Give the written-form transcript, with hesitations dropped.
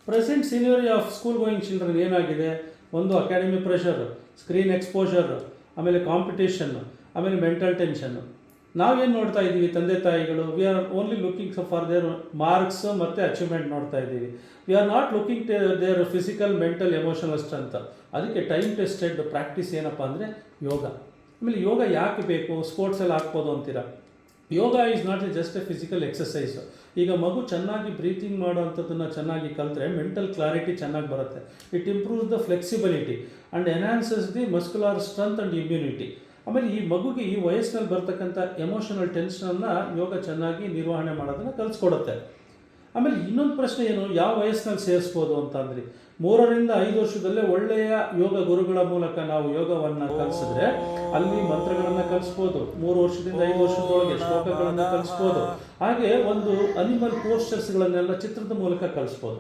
Present scenario of school going children ಏನಾಗಿದೆ, ಒಂದು academy pressure, screen exposure, ಆಮೇಲೆ competition, ಆಮೇಲೆ ಮೆಂಟಲ್ ಟೆನ್ಷನ್ನು. ನಾವೇನು ನೋಡ್ತಾ ಇದ್ದೀವಿ ತಂದೆ ತಾಯಿಗಳು, we are only looking for their marks ಮತ್ತು ಅಚೀವ್ಮೆಂಟ್ ನೋಡ್ತಾ ಇದ್ದೀವಿ. We are not looking their physical, mental, emotional strength. ಅದಕ್ಕೆ ಟೈಮ್ ಟೆಸ್ಟೆಡ್ ಪ್ರಾಕ್ಟೀಸ್ ಏನಪ್ಪ ಅಂದರೆ ಯೋಗ. ಆಮೇಲೆ ಯೋಗ ಯಾಕೆ ಬೇಕು, ಸ್ಪೋರ್ಟ್ಸಲ್ಲಿ ಹಾಕ್ಬೋದು ಅಂತೀರಾ. Yoga is not just a physical exercise. ಈಗ ಮಗು ಚೆನ್ನಾಗಿ ಬ್ರೀತಿಂಗ್ ಮಾಡೋವಂಥದ್ದನ್ನು ಚೆನ್ನಾಗಿ ಕಲಿತ್ರೆ ಮೆಂಟಲ್ ಕ್ಲಾರಿಟಿ ಚೆನ್ನಾಗಿ ಬರುತ್ತೆ. It improves the flexibility and enhances the muscular strength and immunity. ಆಮೇಲೆ ಈ ಮಗುಗೆ ಈ ವಯಸ್ಸಿನಲ್ಲಿ ಬರ್ತಕ್ಕಂಥ ಎಮೋಷನಲ್ ಟೆನ್ಷನನ್ನು ಯೋಗ ಚೆನ್ನಾಗಿ ನಿರ್ವಹಣೆ ಮಾಡೋದನ್ನು ಕಲಿಸ್ಕೊಡುತ್ತೆ. ಆಮೇಲೆ ಇನ್ನೊಂದು ಪ್ರಶ್ನೆ ಏನು, ಯಾವ ವಯಸ್ಸಿನಲ್ಲಿ ಸೇರಿಸ್ಬೋದು ಅಂತಂದರೆ 3 ರಿಂದ 5 ವರ್ಷದಲ್ಲೇ ಒಳ್ಳೆಯ ಯೋಗ ಗುರುಗಳ ಮೂಲಕ ನಾವು ಯೋಗವನ್ನು ಕಲಿಸಿದ್ರೆ ಅಲ್ಲಿ ಮಂತ್ರಗಳನ್ನು ಕಲಿಸ್ಬೋದು. 3 ವರ್ಷದಿಂದ 5 ವರ್ಷದೊಳಗೆ ಶ್ಲೋಕಗಳನ್ನು ಕಲಿಸ್ಬೋದು. ಹಾಗೆ ಒಂದು ಅನಿಮಲ್ ಪೋಸ್ಚರ್ಸ್ಗಳನ್ನೆಲ್ಲ ಚಿತ್ರದ ಮೂಲಕ ಕಲಿಸ್ಬೋದು.